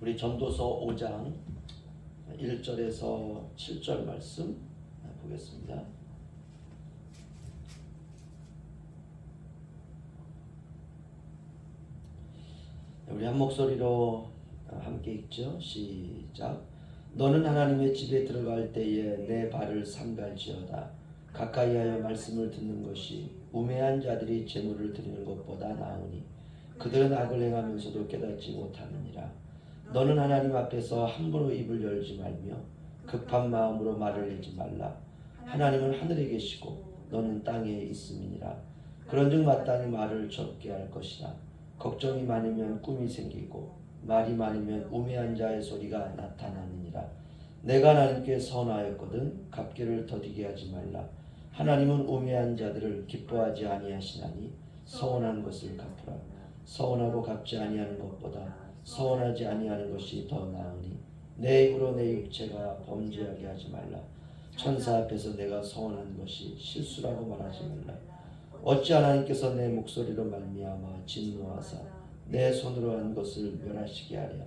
우리 전도서 5장 1절에서 7절 말씀 보겠습니다. 우리 한 목소리로 함께 읽죠. 시작. 너는 하나님의 집에 들어갈 때에 내 발을 삼갈지어다. 가까이하여 말씀을 듣는 것이 우매한 자들이 재물을 드리는 것보다 나으니 그들은 악을 행하면서도 깨닫지 못하느니라. 너는 하나님 앞에서 함부로 입을 열지 말며 급한 마음으로 말을 내지 말라. 하나님은 하늘에 계시고 너는 땅에 있음이니라. 그런즉 마땅히 말을 적게 할 것이라. 걱정이 많으면 꿈이 생기고 말이 많으면 우매한 자의 소리가 나타나느니라. 내가 하나님께 선하였거든 갚기를 더디게 하지 말라. 하나님은 우매한 자들을 기뻐하지 아니하시나니 서운한 것을 갚으라. 서운하고 갚지 아니하는 것보다 서운하지 아니하는 것이 더 나으니 내 입으로 내 육체가 범죄하게 하지 말라. 천사 앞에서 내가 서운한 것이 실수라고 말하지 말라. 어찌 하나님께서 내 목소리로 말미암아 진노하사 내 손으로 한 것을 멸하시게 하랴.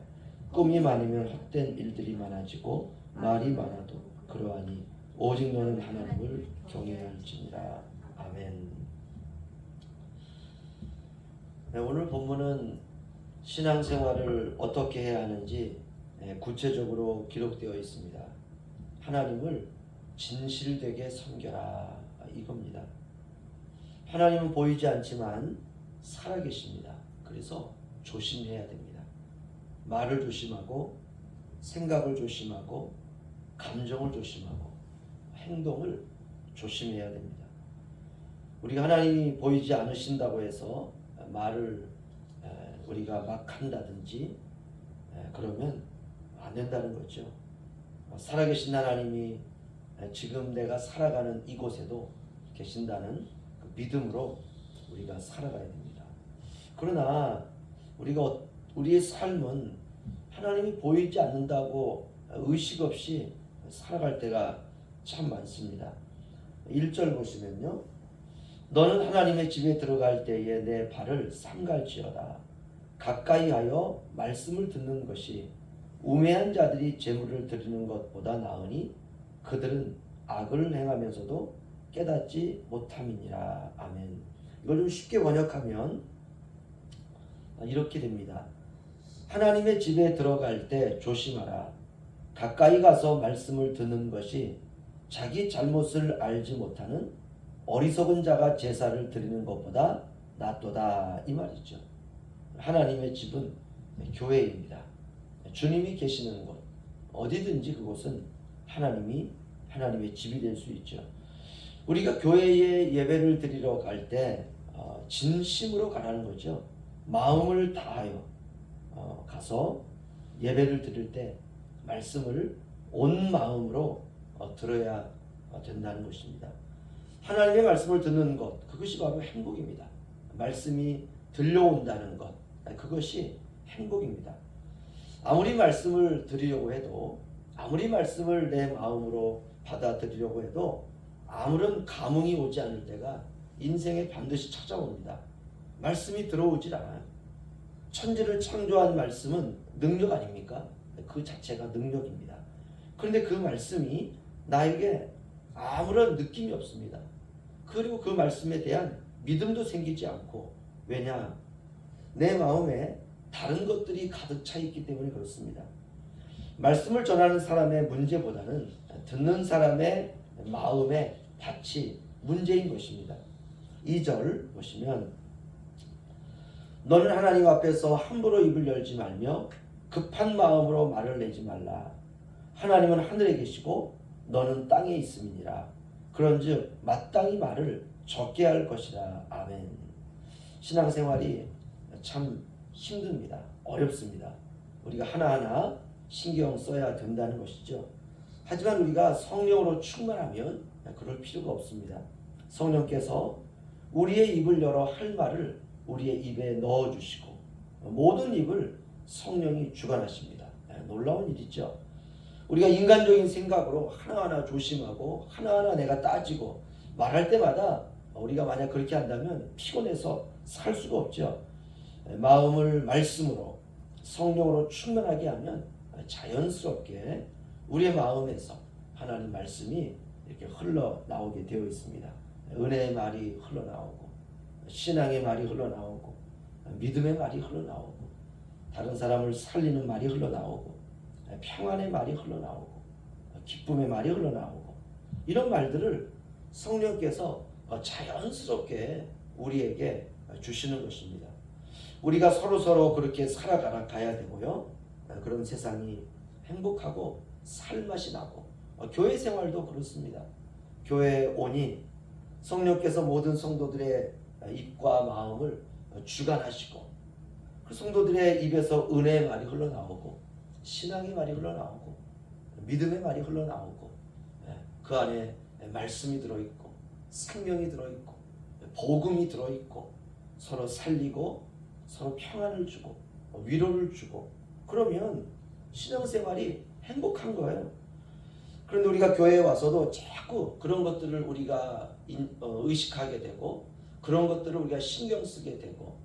꿈이 많으면 헛된 일들이 많아지고 말이 많아도 그러하니 오직 너는 하나님을 경외할지니라. 아멘. 네, 오늘 본문은 신앙생활을 어떻게 해야 하는지 구체적으로 기록되어 있습니다. 하나님을 진실되게 섬겨라 이겁니다. 하나님은 보이지 않지만 살아계십니다. 그래서 조심해야 됩니다. 말을 조심하고 생각을 조심하고 감정을 조심하고 행동을 조심해야 됩니다. 우리가 하나님이 보이지 않으신다고 해서 말을 우리가 막 한다든지 그러면 안 된다는 거죠. 살아계신 하나님이 지금 내가 살아가는 이곳에도 계신다는 그 믿음으로 우리가 살아가야 됩니다. 그러나 우리가 우리의 삶은 하나님이 보이지 않는다고 의식 없이 살아갈 때가 참 많습니다. 1절 보시면요. 너는 하나님의 집에 들어갈 때에 내 발을 삼갈지어다. 가까이 하여 말씀을 듣는 것이 우매한 자들이 재물을 드리는 것보다 나으니 그들은 악을 행하면서도 깨닫지 못함이니라. 아멘. 이걸 좀 쉽게 번역하면 이렇게 됩니다. 하나님의 집에 들어갈 때 조심하라. 가까이 가서 말씀을 듣는 것이 자기 잘못을 알지 못하는 어리석은 자가 제사를 드리는 것보다 낫도다 이 말이죠. 하나님의 집은 교회입니다. 주님이 계시는 곳 어디든지 그곳은 하나님의 집이 될 수 있죠. 우리가 교회에 예배를 드리러 갈 때 진심으로 가라는 거죠. 마음을 다하여 가서 예배를 드릴 때 말씀을 온 마음으로 들어야 된다는 것입니다. 하나님의 말씀을 듣는 것 그것이 바로 행복입니다. 말씀이 들려온다는 것 그것이 행복입니다. 아무리 말씀을 드리려고 해도 아무리 말씀을 내 마음으로 받아들이려고 해도 아무런 감흥이 오지 않을 때가 인생에 반드시 찾아옵니다. 말씀이 들어오질 않아요. 천지를 창조한 말씀은 능력 아닙니까? 그 자체가 능력입니다. 그런데 그 말씀이 나에게 아무런 느낌이 없습니다. 그리고 그 말씀에 대한 믿음도 생기지 않고 왜냐? 내 마음에 다른 것들이 가득 차 있기 때문에 그렇습니다. 말씀을 전하는 사람의 문제보다는 듣는 사람의 마음의 밭이 문제인 것입니다. 2절 보시면 너는 하나님 앞에서 함부로 입을 열지 말며 급한 마음으로 말을 내지 말라. 하나님은 하늘에 계시고 너는 땅에 있음이니라. 그런즉 마땅히 말을 적게 할 것이라. 아멘. 신앙생활이 참 힘듭니다. 어렵습니다. 우리가 하나하나 신경 써야 된다는 것이죠. 하지만 우리가 성령으로 충만하면 그럴 필요가 없습니다. 성령께서 우리의 입을 열어 할 말을 우리의 입에 넣어주시고 모든 입을 성령이 주관하십니다. 놀라운 일이죠. 우리가 인간적인 생각으로 하나하나 조심하고 하나하나 내가 따지고 말할 때마다 우리가 만약 그렇게 한다면 피곤해서 살 수가 없죠. 마음을 말씀으로 성령으로 충만하게 하면 자연스럽게 우리의 마음에서 하나님 말씀이 이렇게 흘러나오게 되어 있습니다. 은혜의 말이 흘러나오고 신앙의 말이 흘러나오고 믿음의 말이 흘러나오고 다른 사람을 살리는 말이 흘러나오고 평안의 말이 흘러나오고 기쁨의 말이 흘러나오고 이런 말들을 성령께서 자연스럽게 우리에게 주시는 것입니다. 우리가 서로 그렇게 살아가야 되고요. 그런 세상이 행복하고 살맛이 나고 교회 생활도 그렇습니다. 교회에 오니 성령께서 모든 성도들의 입과 마음을 주관하시고 그 성도들의 입에서 은혜의 말이 흘러나오고 신앙의 말이 흘러나오고 믿음의 말이 흘러나오고 그 안에 말씀이 들어있고 생명이 들어있고 복음이 들어있고 서로 살리고 서로 평안을 주고 위로를 주고 그러면 신앙생활이 행복한 거예요. 그런데 우리가 교회에 와서도 자꾸 그런 것들을 우리가 의식하게 되고 그런 것들을 우리가 신경 쓰게 되고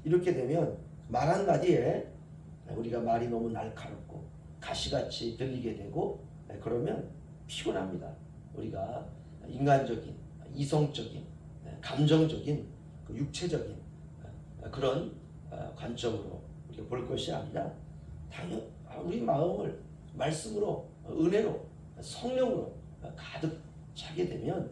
이렇게 되면 말 한마디에 우리가 말이 너무 날카롭고 가시같이 들리게 되고 그러면 피곤합니다. 우리가 인간적인, 이성적인, 감정적인, 육체적인 그런 관점으로 우리가 볼 것이 아니라 당연 우리 마음을 말씀으로 은혜로 성령으로 가득 차게 되면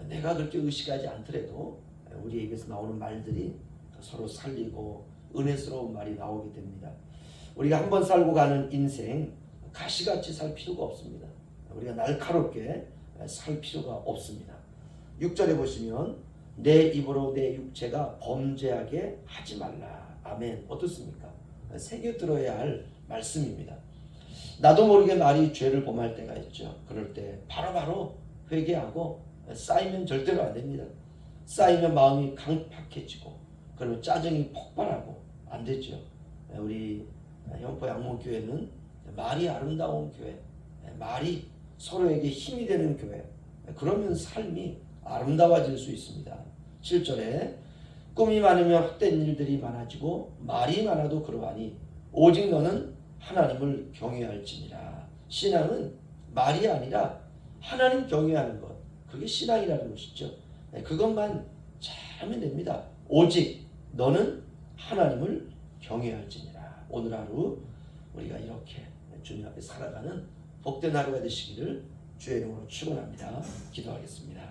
내가 그렇게 의식하지 않더라도 우리 입에서 나오는 말들이 서로 살리고 은혜스러운 말이 나오게 됩니다. 우리가 한번 살고 가는 인생 가시같이 살 필요가 없습니다. 우리가 날카롭게 살 필요가 없습니다. 6절에 보시면 내 입으로 내 육체가 범죄하게 하지 말라. 아멘. 어떻습니까? 새겨 들어야 할 말씀입니다. 나도 모르게 말이 죄를 범할 때가 있죠. 그럴 때 바로바로 회개하고 쌓이면 절대로 안 됩니다. 쌓이면 마음이 강팍해지고 그러면 짜증이 폭발하고 안 되죠. 우리 영포 양모교회는 말이 아름다운 교회, 말이 서로에게 힘이 되는 교회. 그러면 삶이 아름다워질 수 있습니다. 7절에 꿈이 많으면 헛된 일들이 많아지고 말이 많아도 그러하니 오직 너는 하나님을 경외할지니라. 신앙은 말이 아니라 하나님 경외하는 것, 그게 신앙이라는 것이죠. 그것만 잘하면 됩니다. 오직 너는 하나님을 경외할지니라. 오늘 하루 우리가 이렇게 주님 앞에 살아가는 복된 하루가 되시기를 주의 이름으로 축원합니다. 기도하겠습니다.